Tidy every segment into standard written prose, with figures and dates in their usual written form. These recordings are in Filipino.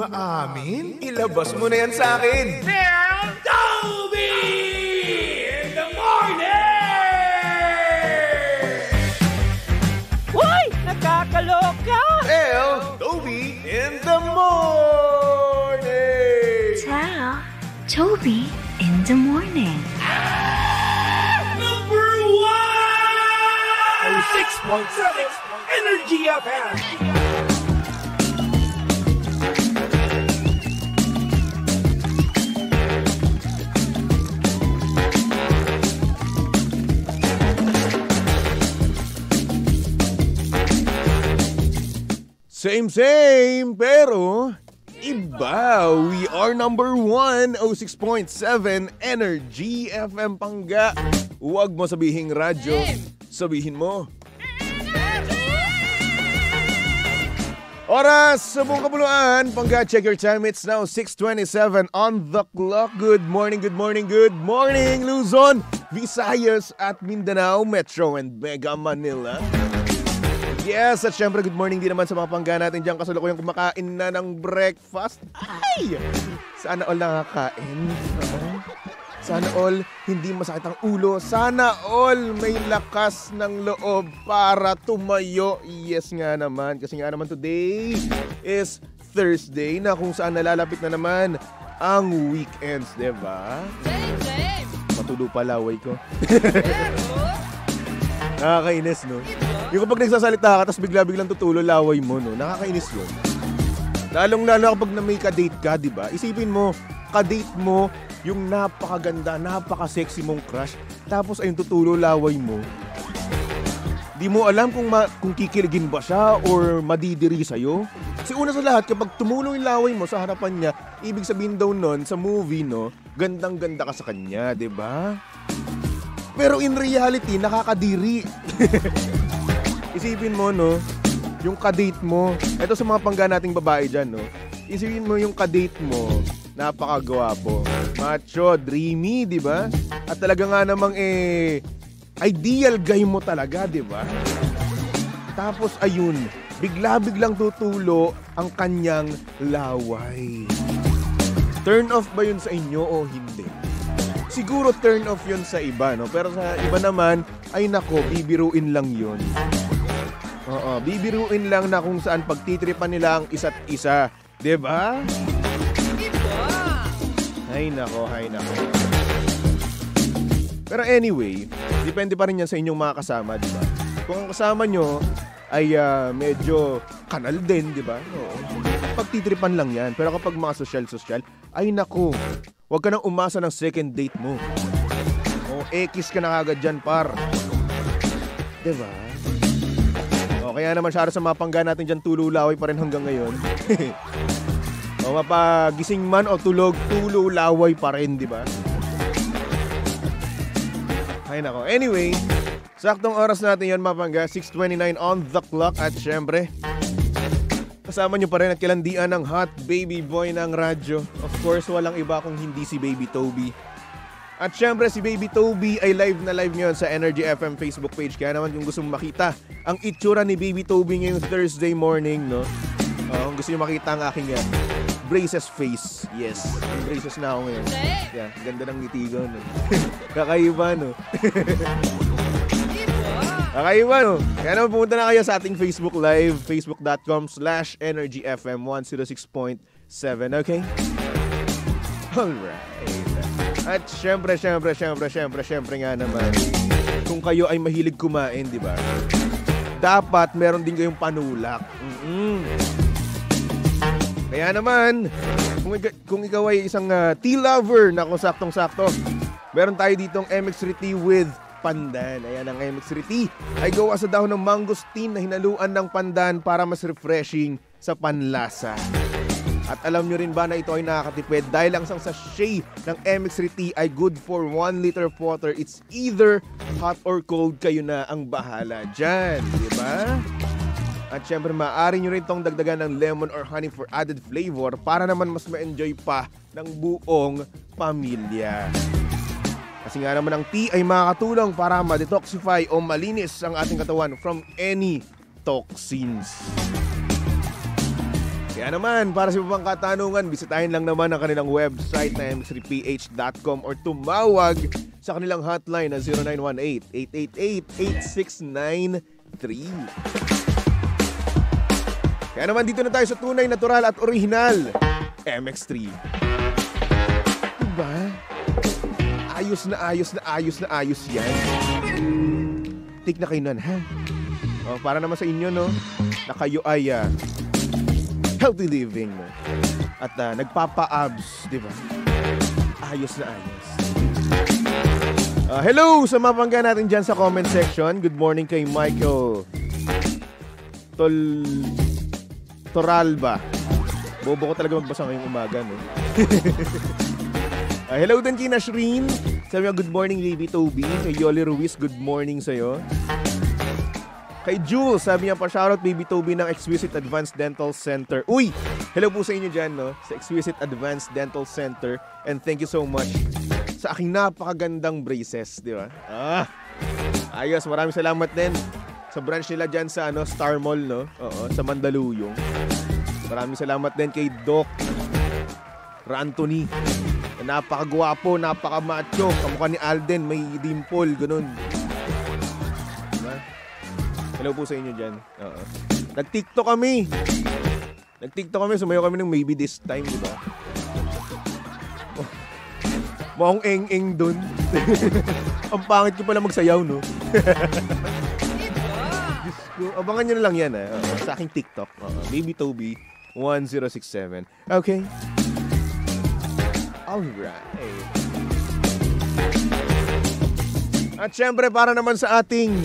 maamin? Ilabas mo na yan sa akin. Toby in the morning! Uy! Nakakaloka! Toby in the morning! Tell Toby in the morning. Number 1! 6.7 Energy FM! Same, pero iba. We are number 1, 06.7 Energy FM Pangga. Huwag mo sabihing radyo, sabihin mo oras sa buong kabuluan. Pangga, check your time. It's now 6:27 on the clock. Good morning, Luzon, Visayas at Mindanao, Metro and Mega Manila. Yes, at syempre good morning din naman sa mga pangga natin dyan kasalukuyang kumakain na ng breakfast. Ay! Sana all nakakain. Sana all hindi masakit ang ulo. Sana all may lakas ng loob para tumayo. Yes nga naman. Kasi nga naman today is Thursday na kung saan nalalapit na naman ang weekends, diba? Matulo pa laway ko. Nakakainis, no? Yung kapag nagsasalita ka, tapos bigla-biglang tutulo laway mo, no? Nakakainis yun. Lalong-lalo kapag na may ka-date ka, di ba? Isipin mo, ka-date mo yung napakaganda, napaka-sexy mong crush, tapos ayun tutulo laway mo. Di mo alam kung kikiligin ba siya or madidiri sa'yo. Kasi una sa lahat, kapag tumulong yung laway mo sa harapan niya, ibig sabihin daw nun, sa movie, no? Gandang-ganda ka sa kanya, di ba? Pero in reality, nakakadiri. Isipin mo, no, yung kadate mo. Ito sa mga pangga nating babae dyan, no. Isipin mo yung kadate mo, napakagwapo, macho, dreamy, di ba? At talaga nga namang ideal guy mo talaga, di ba? Tapos ayun, bigla-biglang tutulo ang kanyang laway. Turn off ba yun sa inyo o hindi? Siguro turn off yun sa iba, no? Pero sa iba naman, ay nako, bibiruin lang yun. Oo, bibiruin lang na kung saan pagtitripan nila ang isa't isa. Diba? Ay nako. Pero anyway, depende pa rin yan sa inyong mga kasama, diba? Kung ang kasama nyo ay medyo kanal din, diba? Oo. Pagtitripan lang yan. Pero kapag mga social, ay nako, huwag ka nang umasa ng second date mo. O, ekis ka na kagad dyan, par. Diba? O, kaya naman syara sa mga pangga natin dyan, tululaway pa rin hanggang ngayon. O, mapagising man o tulog, tululaway pa rin, diba? Ay, nako. Anyway, saktong oras natin yan, mga pangga. 6:29 on the clock. At syempre, kasama nyo pa rin at kilandian ng hot baby boy ng radyo. Of course, walang iba kung hindi si Baby Toby. At syempre, si Baby Toby ay live na live ngayon sa Energy FM Facebook page. Kaya naman kung gusto mong makita ang itsura ni Baby Toby ngayong Thursday morning, no? Kung gusto nyo makita ang aking braces face. Yes, braces na ako ngayon. Yan, ganda ng ngiti ko, no? Kakaiba, no? Kakaiba, no? Kaya naman pumunta na kayo sa ating Facebook Live, facebook.com/energyfm106.7, okay? Alright. At syempre nga naman, kung kayo ay mahilig kumain, di ba? Dapat meron din kayong panulak. Kaya naman, kung ikaw ay isang tea lover, nako saktong-sakto, meron tayo ditong MX3 tea with pandan. Ayan, ang MX3 tea ay gawa sa dahon ng mangosteen na hinaluan ng pandan para mas refreshing sa panlasa. At alam nyo rin ba na ito ay nakakatipid dahil ang isang sachet ng MX3 tea ay good for 1 liter of water. It's either hot or cold, kayo na ang bahala dyan, di ba? At syempre, maaari nyo rin itong dagdagan ng lemon or honey for added flavor para naman mas ma-enjoy pa ng buong pamilya. Kasi nga naman ang tea ay makakatulong para ma-detoxify o malinis ang ating katawan from any toxins. Kaya naman, para sa ibang katanungan, bisitahin lang naman ang kanilang website na mx3ph.com or tumawag sa kanilang hotline na 0918-888-8693. Kaya naman dito na tayo sa tunay, natural at original MX3. Diba? Ayos na ayos yan. Tik na kayo nun, ha? O, para naman sa inyo, no? Na kayo ay healthy living, no? At nagpapa-abs, di ba? Ayos na ayos. Hello sa mga pangga natin dyan sa comment section. Good morning kay Michael Toralba. Bobo ko talaga magbasa ngayong umaga, no? Hello din kay Nashreen. Sabi niya, good morning, Baby Toby. Kay Yoli Ruiz, good morning sa'yo. Kay Jules, sabi niya pa, shoutout Baby Toby ng Exquisite Advanced Dental Center. Uy! Hello po sa inyo dyan, no? Sa Exquisite Advanced Dental Center. And thank you so much sa aking napakagandang braces, di ba? Ayos, maraming salamat din sa branch nila dyan sa Star Mall, no? Oo, sa Mandaluyong. Maraming salamat din kay Doc Rantony. Napakagwapo, napakamacho. Kamukha ni Alden, may dimple, ganun. Diba? Hello po sa inyo dyan. Oo. Nag-TikTok kami. Sumayaw kami ng Maybe This Time, di ba? Mukhang eng-eng dun. Ang pangit ko pala magsayaw, no? Diyos ko. Abangan nyo na lang yan, sa aking TikTok. Baby Toby 1067. Okay. Alright. At syempre, para naman sa ating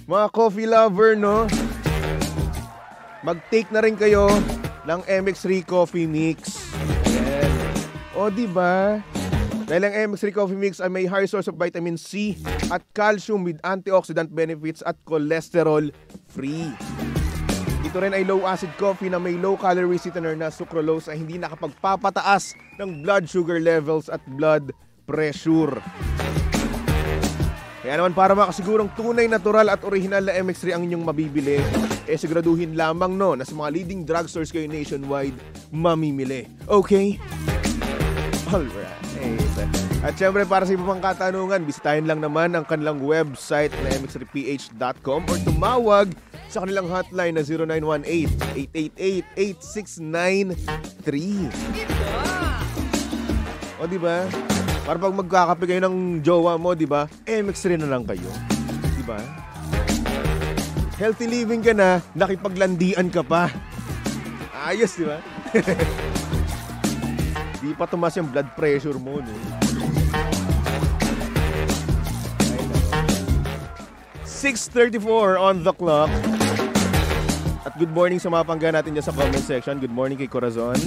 mga coffee lover, no? Mag-take na rin kayo ng MX3 Coffee Mix. Ayan. O, diba? Dahil ang MX3 Coffee Mix ay may high source of vitamin C at calcium with antioxidant benefits at cholesterol free. Ito rin ay low-acid coffee na may low-calorie sweetener na sucralose ay hindi nakapagpapataas ng blood sugar levels at blood pressure. Kaya naman para makasigurong tunay, natural at original na MX3 ang inyong mabibili, siguraduhin lamang na sa mga leading drugstores kayo nationwide mamimili. Okay? Alright. At syempre para sa ibang katanungan, bisitahin lang naman ang kanilang website na mx3ph.com or tumawag sa kanilang hotline na 0918-888-8693. O diba? Para pag magkakape kayo ng jowa mo, diba? MX3 na lang kayo. Diba? Healthy living ka na, nakipaglandian ka pa. Ayos, diba? Di pa tumas yung blood pressure mo, no? 6:34 on the clock. At good morning sa mga pangga natin dyan sa comment section. Good morning kay Corazon.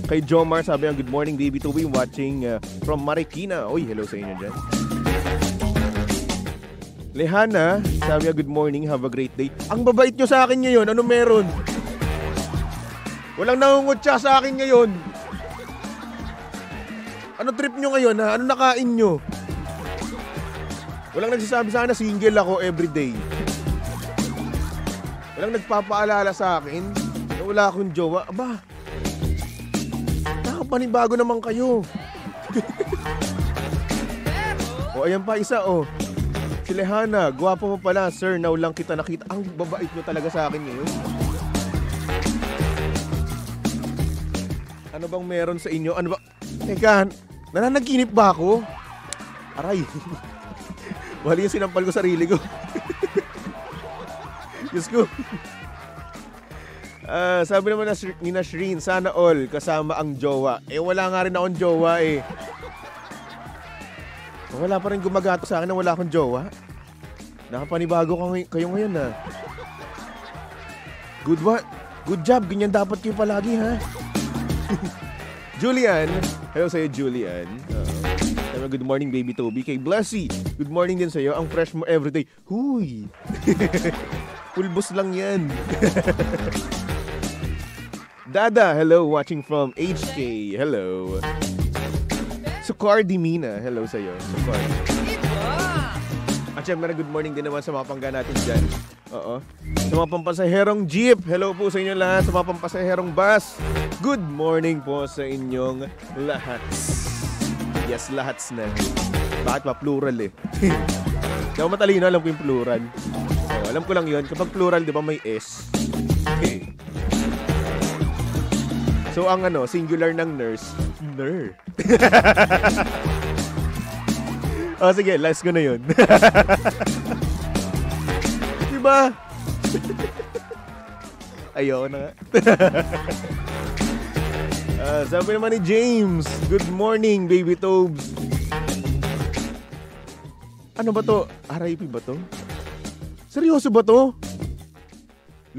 Kay Jomar, sabi niya, good morning baby to be watching from Marikina. Uy, hello sa inyo dyan. Lehana, sabi niya, good morning, have a great day. Ang babait nyo sa akin ngayon, ano meron? Walang nangungutya sa akin ngayon. Ano trip nyo ngayon, ha? Ano nakain nyo? Walang nagsasabi sa akin na single ako everyday. Walang nagpapaalala sa akin na wala akong jowa. Aba, nakapanibago naman kayo. O, ayan pa isa, o. Si Lehana, gwapo mo pala, sir. Now lang kita nakita. Ang babait nyo talaga sa akin ngayon. Ano bang meron sa inyo? Ano ba? Teka, nananaginip ba ako? Aray. Wali yung sinampal ko sarili ko. Diyos ko. Sabi naman ni Nashreen, sana all kasama ang jowa. Wala nga rin akong jowa eh. Wala pa rin gumagato sa akin na wala akong jowa. Nakapanibago kayo ngayon ha. Good job, ganyan dapat kayo palagi ha. Julian, hello sa'yo Julian. Good morning baby Toby. Kay Blessy, good morning din sa'yo. Ang fresh mo everyday. Huy! Pulbos lang yan. Dada, hello, watching from HK. Hello. Sucardi Mina, hello sa'yo. Sucardi. At syempre, good morning din naman sa mga pangga natin dyan. Oo. Sa mga pampasaherong jeep, hello po sa inyo lahat. Sa mga pampasaherong bus, good morning po sa inyong lahat. Yes, lahats na. Bakit pa? Plural eh. Hindi ako matalino, alam ko yung plural. Alam ko lang yun. Kapag plural, di ba may S? Okay. So, ang singular ng nurse, ner. Sige, last ko na yun. Diba? Ayoko na nga. Sabi naman ni James, good morning, baby Tobes. Ano ba to? RIP ba to? Seryoso ba to?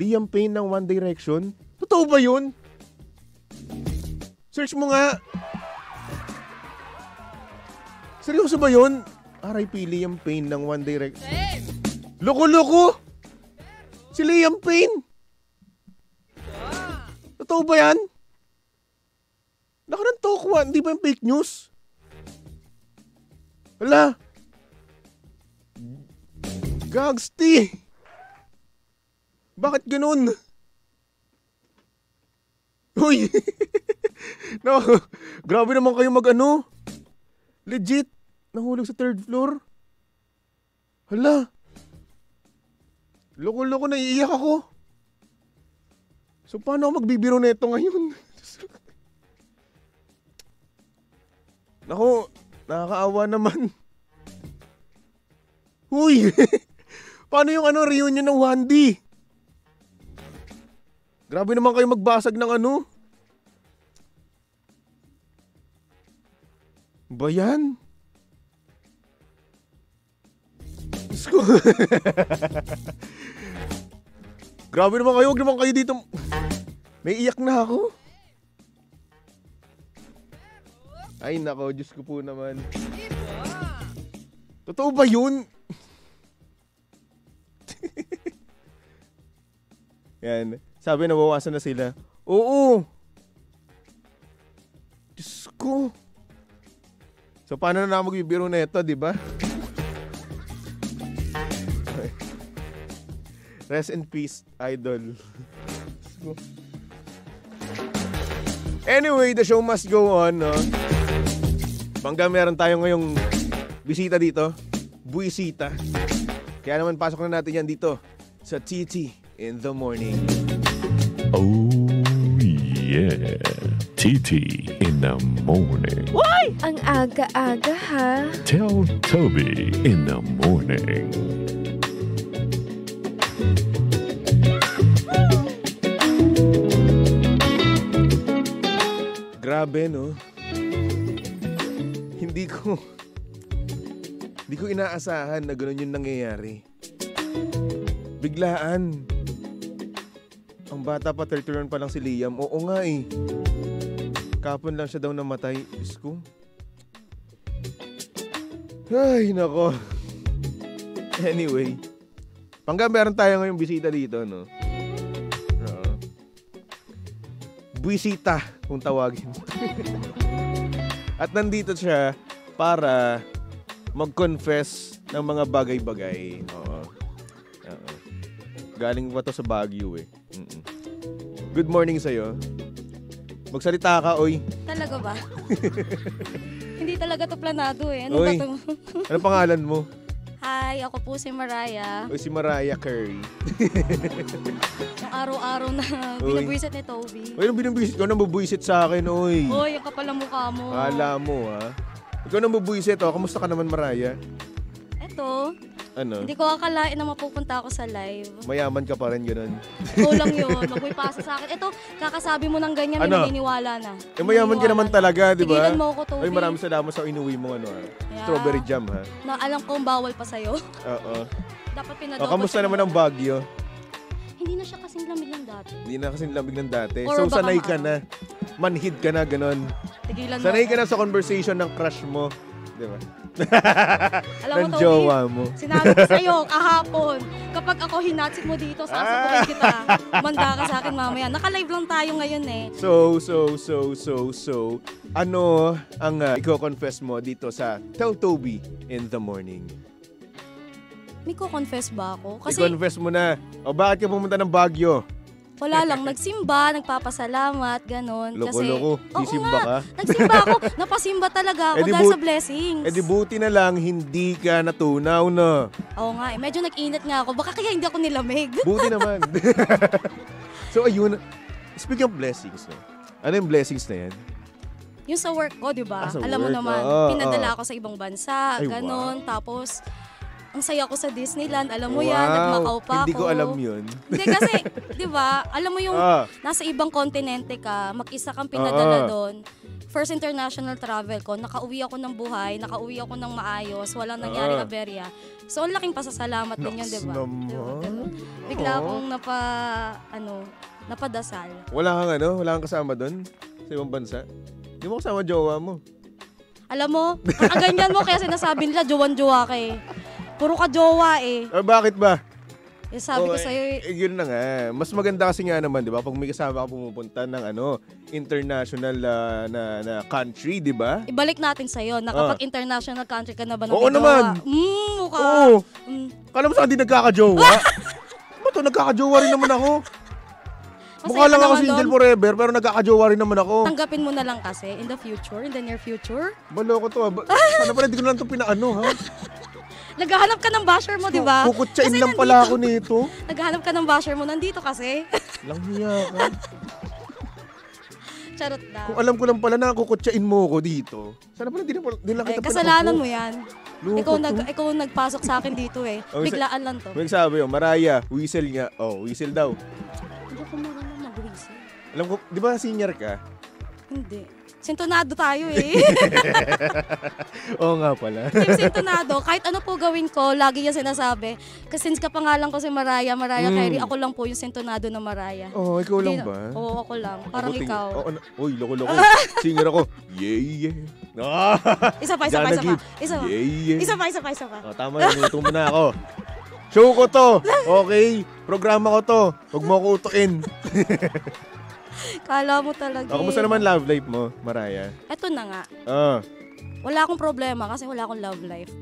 Liam Payne ng One Direction? Totoo ba yun? Search mo nga. Seryoso ba yun? RIP Liam Payne ng One Direction. Loko-loko! Si Liam Payne! Totoo ba yan? Naku ng tokwa, hindi ba yung fake news? Wala. Gagsti! Bakit ganun? Uy! No, grabe naman kayo legit, nahulog sa 3rd floor. Hala. Loko-loko, naiiyak ako. So paano ako magbibiro neto ngayon? Naku, nakakaawa naman. Uy! Paano yung reunion ng 1D? Grabe naman kayo magbasag ng ba yan? Diyos ko. Grabe naman kayo, huwag naman kayo dito. May iyak na ako. Ay nako, Diyos ko po naman. Totoo ba yun? Yan. Sabi nabawasan na sila. Oo. Diyos ko. So paano na magbibiro na ito, di ba? Rest in peace, idol. Anyway, the show must go on, no? Bangga meron tayo ngayong bisita dito. Buisita. Kaya naman pasok na natin yan dito sa TT in the morning. Oh yeah. TT in the morning. Why? Ang aga-aga ha. Tell Toby in the morning. Grabe, no? Hindi ko inaasahan na gano'n yung nangyayari. Biglaan. Ang bata pa, 31 pa lang si Liam. Oo nga eh. Kapon lang siya daw namatay. Diyos ko. Ay, nako. Anyway. Pangga meron tayo ngayong bisita dito, no? Bisita, kung tawagin. At nandito siya para mag-confess ng mga bagay-bagay. Oo. Galing pa to sa Baguio eh. Good morning sa'yo. Magsalita ka, oy. Talaga ba? Hindi talaga to planado eh. Ano oy, ba to? ano pangalan mo? Hi, ako po si Mariah. Oy, si Mariah Carey. Yung araw-araw na binabwisit ni Toby. Oy, nang binabwisit ko, nang bubuisit sa akin, oy. Oy, yung kapal ng mukha mo. Kala mo, ha? Ikaw nang bubuisit, oh. Kamusta ka naman, Mariah? Eto, Ano? hindi ko akalain na mapupunta ako sa live. Mayaman ka pa rin, gano'n. Ikaw lang yun. Huwag mo ipasa sa akin. Eto, kakasabi mo ng ganyan, may Ano? naniniwala na. Eh, mayaman ka naman talaga, di ba? Tigilan mo ako, Toby. Ay, maraming salamat sa inuwi mo, Yeah. Strawberry jam, ha? Na alam kong bawal pa sa'yo. Oo. Dapat O, pinadobot. kamusta naman ang Baguio? Hindi na siya kasing lamig ng dati. Hindi na kasing lamig ng dati. Or So, baka sanay ka na. Manhid ka na, gano'n. Tigilan mo Sanay ako. ka na sa conversation ng crush mo. Di ba? Alam Ng mo, Toby, jowa mo. sinabi ko sa'yo kahapon, kapag ako hinatsik mo dito, sasagutin kita. Manda ka sa akin mamaya. Naka-live lang tayo ngayon eh. So, ano ang i-confess mo dito sa Tell Toby in the morning? May ko-confess ba ako? Kasi I-confess mo na. O bakit ka pumunta ng Baguio? wala lang, nagsimba, nagpapasalamat, ganon. Loko-loko, Oo sisimba nga, ka? Nagsimba ako, napasimba talaga ako dahil sa blessings. Eh di buti na lang, hindi ka natunaw na. Oo nga, medyo nag-init nga ako. Baka kaya hindi ako nilamig. Buti naman. So ayun, speaking of blessings, no? Ano yung blessings na yan? Yung sa work ko, di ba? Sa Alam mo work, naman, oo, pinadala oo. ako sa ibang bansa, Ay, ganon. Tapos, ang saya ko sa Disneyland. Alam mo Wow, yan, nagmakaw pa ako. hindi ko alam yun. Hindi kasi, di ba, alam mo yung nasa ibang kontinente ka, mag-isa kang pinadala doon. First international travel ko, nakauwi ako ng buhay, nakauwi ako ng maayos, walang nangyaring aberya. So, ang laking pasasalamat din yun, di ba? naman. Bigla akong napadasal. Wala kang kasama doon? Sa ibang bansa? Hindi mo kasama jowa mo? Alam mo, kakaganyan mo kaya sinasabi nila, jowan-jowa ka eh. Puro ka jowa eh. Bakit ba? Sabi ko sa'yo yun na nga. Mas maganda kasi nga naman, di ba? Pag may kasama ka pumupunta ng international na country, di ba? ibalik natin sa'yo na kapag international country ka na ba ng Oo naman. Mukha. Oo. Kala mo saan di nagkakajowa? Ba't nagkakajowa rin naman ako? Mukha lang ako single forever, pero nagkakajowa rin naman ako. Tanggapin mo na lang kasi in the future, in the near future. Baloko to. Sana pala di ko na lang ito pinaano, ha? Naghahanap ka ng basher mo, di ba? Kukutsain lang pala ako nito. Naghahanap ka ng basher mo, nandito kasi. Lang hiya ka. Charot na. Kung alam ko lang pala na kukutsain mo ako dito. Sana pala di lang kita kasalanan mo yan. Loko Ikaw nagpasok sa akin dito eh. Biglaan lang to. May sabi yun, Mariah, whistle nga. Oh, whistle daw. Hindi ko marunong mag-whistle. Alam ko, di ba senior ka? Hindi. Sintonado tayo eh. Oo nga pala. Team Sintonado, kahit ano po gawin ko, lagi yung sinasabi. Kasi since kapangalan ko si Mariah Carey, ako lang po yung Sintonado na Mariah. Oh, ikaw lang ba? Oo, ako lang. Parang ikaw. Uy, loko-loko. Singer ako. Yeah. Isa pa. Yeah. Isa pa. Oh, tama yun, uto mo na ako. Show ko to. Okay. Programa ko to. Huwag mo ako utuin. Kala mo talaga. Kumusta naman love life mo, Mariah? Eto na nga. Wala akong problema kasi wala akong love life.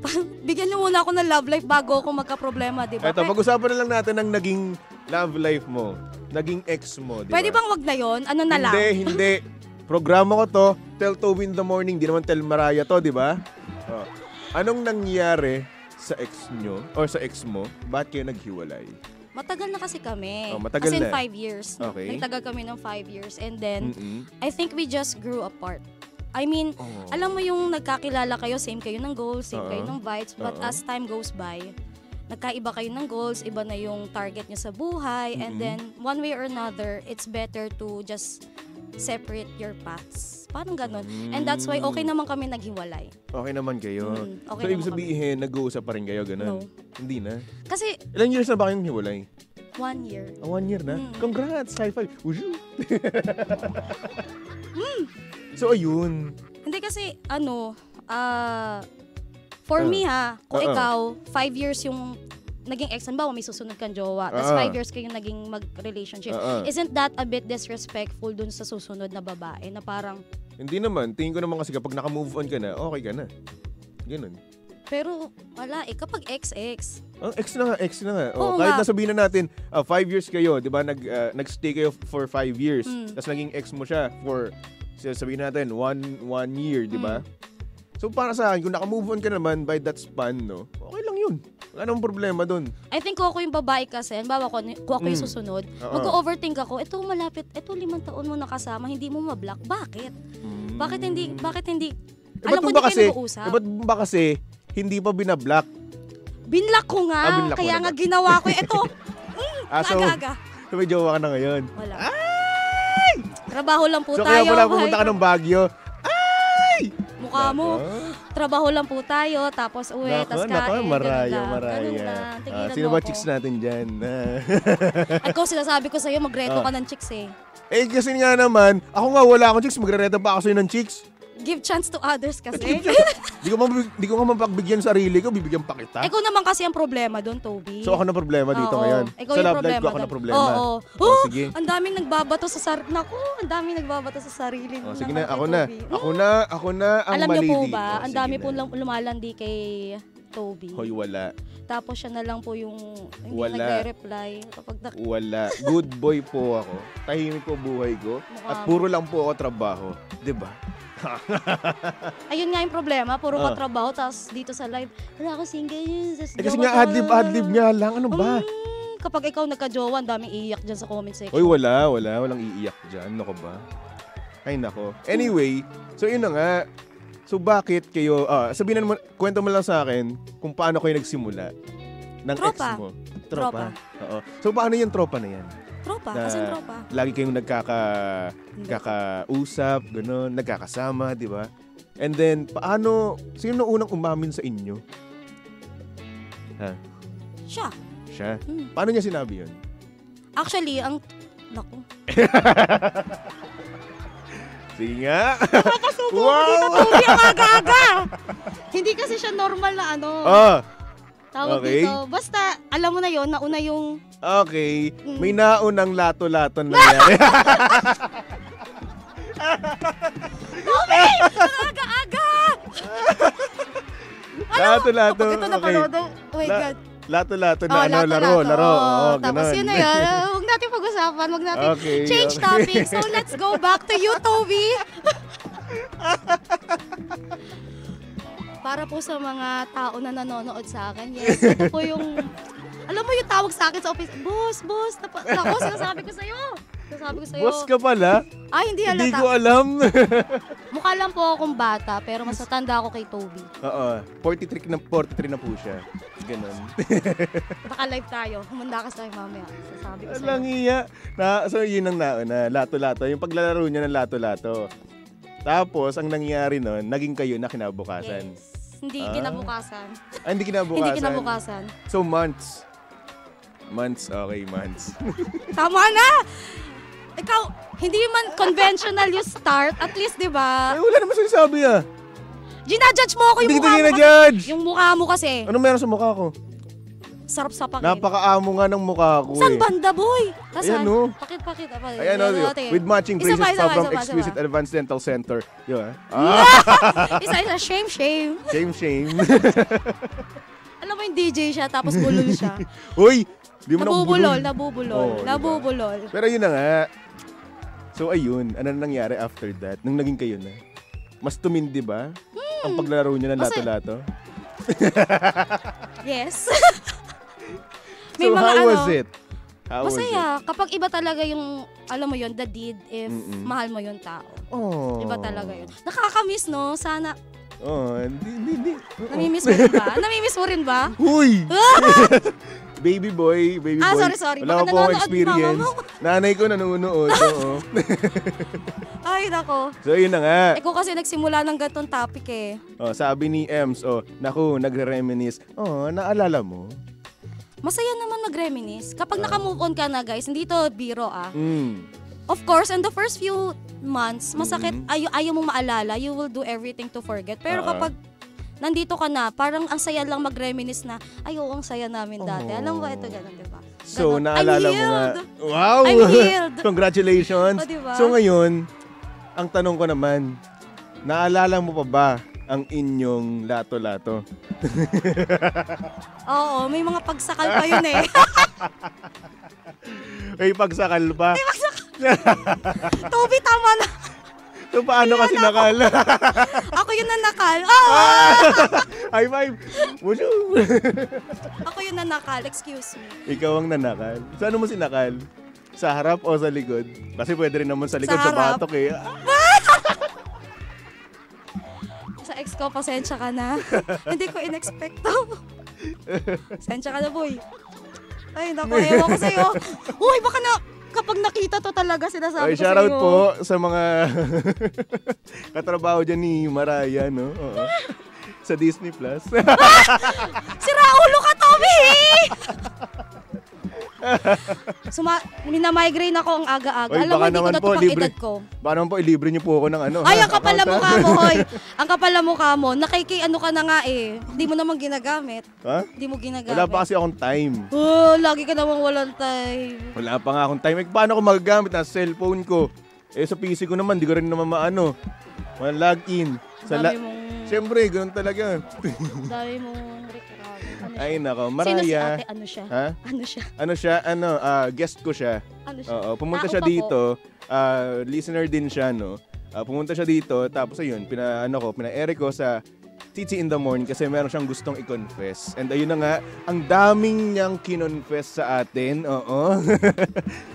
Bigyan niyo muna ako ng love life bago ako magka-problema, di ba? Eto, pag-usapan na lang natin ang naging love life mo. Naging ex mo, di ba? Pwede bang wag na yon? Ano na lang? Hindi. Programa ko to, Tell Toby in the morning. Di naman Tell Mariah to, di ba? Anong nangyari sa ex nyo or sa ex mo? Ba't kayo naghiwalay? Matagal na kasi kami. Matagal As in na. 5 years. Okay. Nagtagal kami ng 5 years. And then, I think we just grew apart. I mean, alam mo yung nagkakilala kayo, same kayo ng goals, same kayo ng vibes. But as time goes by, nagkaiba kayo ng goals, iba na yung target nyo sa buhay. And then, one way or another, it's better to just separate your paths. Parang ganun. And that's why okay naman kami naghiwalay. Okay naman kayo. Okay So, ibig sabihin, nag-uusap pa rin kayo, ganun? No. Hindi na? Kasi, Ilang years na ba kayong hiwalay? 1 year. 1 year na? Congrats! High five! Woohoo! So, ayun. Hindi kasi, for me kung ikaw, 5 years yung naging ex, ba may susunod kang jowa, tapos 5 years kayong naging mag-relationship. Isn't that a bit disrespectful dun sa susunod na babae na parang... Hindi naman. Tingin ko naman kasi kapag naka-move on ka na, okay ka na. Ganun. Pero wala kapag ex. Ex na nga. Oo Kahit nga. nasabihin na natin, 5 years kayo, di ba? Nag-stay kayo for 5 years. Tapos naging ex mo siya for, sabihin natin, 1 year, di ba? So para sa akin, kung naka-move on ka naman by that span, no? Okay lang yun. Wala namang problema dun. I think kung ako yung babae kasi, halimbawa kung ako yung susunod, mag-overthink ako, ito 5 taon mo nakasama, hindi mo ma-block. Bakit? Bakit hindi? Alam ko hindi kayo nag-uusap. Ba't ba kasi hindi pa binablock? Binlock ko nga. Binlock mo Kaya na nga ba? ginawa ko. Ito. Aga-aga. So may jowa ka na ngayon. Wala. Trabaho lang po So tayo. kaya pala pumunta ka ng Baguio. Mukha mo. Trabaho lang po tayo. Tapos uwi. Tapos kain. Mariah. Sino ba chicks natin dyan? Ako sinasabi ko sa'yo, magreto ka ng chicks eh. Kasi nga naman, ako nga wala akong chicks. Magre-reta pa ako sa'yo ng chicks. Give chance to others kasi. Di ko nga mapagbigyan sarili ko, bibigyan pa kita. Ikaw naman kasi ang problema doon, Toby. So ako na problema dito ngayon. Ikaw Sa yung love life ko ako na problema. Oo. Sige. Ang daming nagbabato sa sarili. Naku, ang daming nagbabato sa sarili. Sige na, ako na ang alam mali niyo po dito. ba, ang Sige dami na. po lumalandi kay Toby. Hoy, wala. tapos siya na lang po yung hindi Wala. nagre-reply. Wala. Good boy po ako. Tahimik po buhay ko. At puro lang po ako trabaho. 'Di ba? Ayun nga yung problema, puro ka trabaho, tapos dito sa live, wala ako single. Kasi nga adlib nga lang. Ano ba? Kapag ikaw nagka-jowa, ang daming iiyak dyan sa comment section. Uy, walang iiyak dyan. Ano ka ba? Ay, nako. Anyway, so yun na nga. So bakit kayo, sabihin mo, kwento mo lang sa akin kung paano kayo nagsimula ng Tropa. ex mo. Tropa. Oo. So paano yung tropa na yan? Tropa, Na kasing tropa. Lagi kayong nagkakausap, gano'n, nagkakasama, di ba? And then, sino unang umamin sa inyo? Ha? Siya. Siya? Paano niya sinabi yun? Actually, naku. Sige nga. Wow! Tubi ang aga-aga! Hindi kasi siya normal na tawag okay. dito. Basta, alam mo na yon, nauna yung... Okay. May naunang lato-lato nangyari. Tubi! Ang aga-aga! Lato-lato. Kapag ito napanood, oh my God. Lato-lato na laro. Tapos yun na yun. Huwag natin pag-usapan. Huwag natin change topic. So let's go back to you, Toby. Para po sa mga tao na nanonood sa akin, yes, ito po yung... Alam mo yung tawag sa akin sa office, boss, ako, sinasabi ko sa'yo. Boss ka pala? Ay, hindi halata. Hindi ko alam. Mukha lang po akong bata, pero mas matanda ako kay Toby. Oo. 43 na po siya. Ganon. Baka live tayo. Humanda ka sa'yo mamaya. Sasabi ko sa'yo. Alang iya. So yun ang nauna. Lato-lato. Yung paglalaro niya ng lato-lato. Tapos, ang nangyari nun, naging kayo na kinabukasan. Yes. Hindi kinabukasan. Hindi kinabukasan? Hindi kinabukasan. So, months. Okay, months. Tama na! Ikaw, hindi man conventional yung start. At least, di ba? Ay, wala naman sinasabi Ginajudge mo ako yung Hindi mukha mo ginajudge. Yung mukha mo kasi. Ano meron sa mukha ko? Sarap sa pakit. Napakaamo nga ng mukha ko Saan banda, boy? Ayan, no? Pakit. Ayan, no? With matching braces from Exquisite Advanced Dental Center. Yun, Isa. Shame. Shame. Alam mo yung DJ siya, tapos bulol siya. Uy! Di mo Nabubulol. Diba? Pero yun na nga. So, ayun. Ano nangyari after that? Nung naging kayo na? Mas tumindi ba? Ang paglalaro niyo ng lato-lato? Yes. So, how was it? Masaya. Kapag iba talaga yung, alam mo yun, the deed, if mahal mo yung tao. Oh. Iba talaga yun. Nakakamiss, no? Sana. Hindi. Namimiss mo rin ba? Namimiss mo rin ba? Huy! Baby boy. Sorry. Wala Baka po akong nanonood experience. mama mo. Nanay ko nanonood. Oo. Ay, nako. So, yun na nga. Ikaw kasi nagsimula ng ganitong topic eh. Sabi ni Ems, naku, nagre-reminisce. Naalala mo? Masaya naman mag-reminisce. Kapag naka-move on ka na, guys, hindi to biro Mm. Of course, in the first few months, masakit, ayaw mong maalala, you will do everything to forget. Pero kapag nandito ka na, parang ang saya lang mag-reminisce na, ang saya namin dati. Alam mo ba, ito ganun, diba? So, Ganon. naalala I'm mo nga. healed. Wow! I'm healed. Congratulations. Diba? So, ngayon, ang tanong ko naman, naalala mo pa ba ang inyong lato-lato? Oo, may mga pagsakal pa yun eh. May pagsakal pa? Toby, tama na. So, paano kasi nakal? Ako yung nanakal. High five! Wushu! Ako yung nanakal, excuse me. Ikaw ang nanakal. Saan mo sinakal? Sa harap o sa likod? Kasi pwede rin naman sa likod, Sa sa harap. batok eh. Sa ex ko, pasensya ka na. Hindi ko in-expect to. Pasensya ka na, boy. Ay, naku, ewan ko sa'yo. Uy, baka na, kapag nakita to talaga, sinasabi ko sa'yo. Shoutout po sa mga katrabaho dyan ni Mariah, no? Oo. Sa Disney Plus. Sira ulo ka, Toby! Minamigraine ako ang aga-aga. Oy, Alam mo, baka hindi ko naman na po, to pang edad ko. Baka naman po, ilibre niyo po ako ng ano. Ay, ang kapal na mukha mo, hoy. Ang kapal na mukha mo. Nakiki-ano ka na nga eh. Hindi mo naman ginagamit. Ha? Hindi mo ginagamit. Wala pa kasi akong time. Oh, lagi ka namang walang time. Wala pa nga akong time. Paano ko magagamit? Nasa cellphone ko. Sa PC ko naman, di ko rin naman maano. Log in. Dami mong... Siyempre, ganun talaga. Dami mong reklamo. Ano siya? Ay, nako. Sino si Mariah. ate? Ano siya? Ha? Ano siya? Guest ko siya. Ano siya? Oo, pumunta Tao siya pa po. dito. Listener din siya, no? Pumunta siya dito, tapos ayun, pina-ere ko sa Titi in the Morning kasi meron siyang gustong i-confess. And ayun na nga, ang daming niyang kinonfess sa atin. Oo.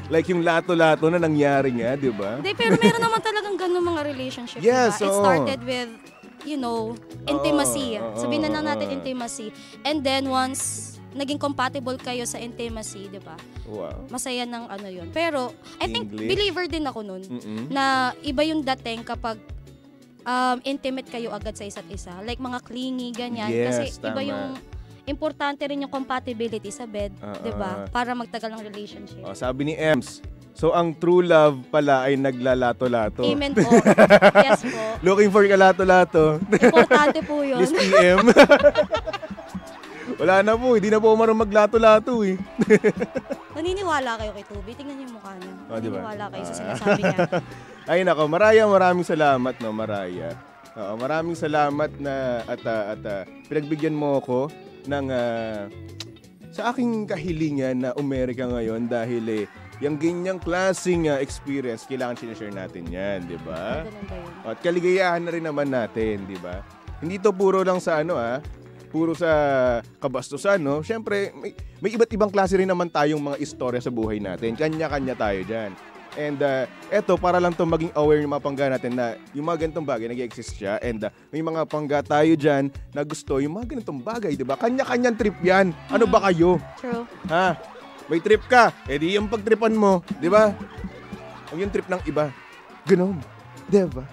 Like yung lato-lato na nangyari nga, di ba? Hindi, pero meron naman talagang ganun mga relationship. Yes, diba? It oo. started with, intimacy. Sabihin na lang natin oo. intimacy. And then once naging compatible kayo sa intimacy, di ba? Wow. Masaya ng ano yun. Pero, I think, English. believer din ako nun, Mm-mm. na iba yung dating kapag intimate kayo agad sa isa't isa. Like mga clingy, ganyan. Yes, Kasi tama. iba yung, importante rin yung compatibility sa bed, di ba? Para magtagal ng relationship. Sabi ni Ems, so ang true love pala ay naglalato-lato. Amen po. Yes po. Looking for kalato-lato. Importante po yun. Miss PM. Wala na po, hindi na po marunong maglato-lato eh. Naniniwala kayo kay Tubi? Tingnan niyo yung mukha niya. Diba? Naniniwala kayo sa sinasabi niya. Ay nako, maraming salamat no, Mariah. Maraming salamat na at pinagbigyan mo ako ng sa aking kahilingan na Amerika ngayon dahil yung ganyang klaseng experience kailangan sinishare natin yan, di ba? Ganun ba yun? At kaligayahan na rin naman natin, di ba? Hindi to puro lang sa puro sa kabastusan, no? Siyempre, may iba't ibang klase rin naman tayong mga istorya sa buhay natin. Kanya-kanya tayo dyan. And eto, para lang to maging aware yung mga pangga natin na yung mga ganitong bagay nag-exist siya. And may mga pangga tayo dyan na gusto yung mga ganitong bagay, di ba? Kanya-kanyang trip yan. Ano ba kayo? True. Ha? May trip ka, di yung pagtripan mo, di ba? Huwag yung trip ng iba. Ganun. Di ba?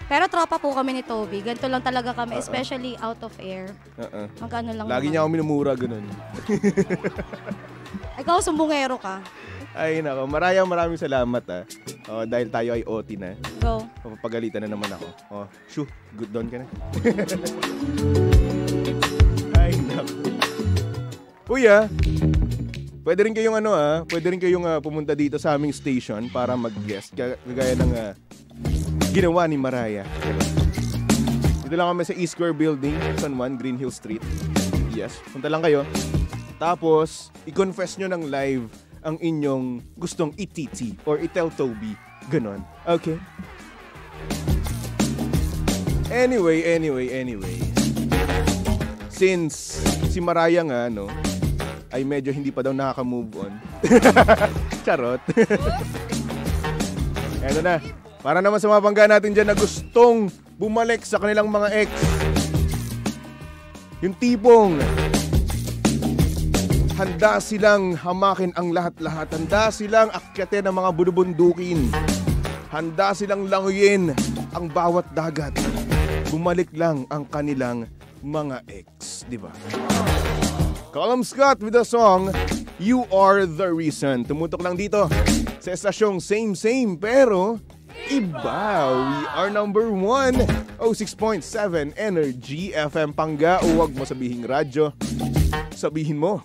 Pero tropa po kami ni Toby. Ganito lang talaga kami, especially out of air. Magkano lang Lagi naman. niya ako minumura, ganun. Ikaw, sumbungero ka. Ay, nako. Maraming salamat, dahil tayo ay OT na. Go. Papagalitan na naman ako. Shoo, good doon ka na. Ay, nako. Kuya, pwede rin kayong pumunta dito sa aming station para mag-guest. Kagaya ng ginawa ni Mariah. Dito lang kami sa E-Square Building, San Juan, Green Hill Street. Yes, punta lang kayo. Tapos, i-confess nyo ng live ang inyong gustong ititi or i-tell Toby. Ganon. Okay? Anyway. Since si Mariah nga, ay medyo hindi pa daw nakaka-move on. Charot. Eto na. Para naman sa mga bangga natin dyan na gustong bumalik sa kanilang mga ex. Yung tipong handa silang hamakin ang lahat-lahat. Handa silang akyatin ang mga bulubundukin. Handa silang languyin ang bawat dagat. Bumalik lang ang kanilang mga ex. Diba? Colum Scott with the song You Are The Reason. Tumutok lang dito sa estasyong same pero iba. We are number 1, 06.7 Energy FM Pangga. O wag mo sabihing radyo, sabihin mo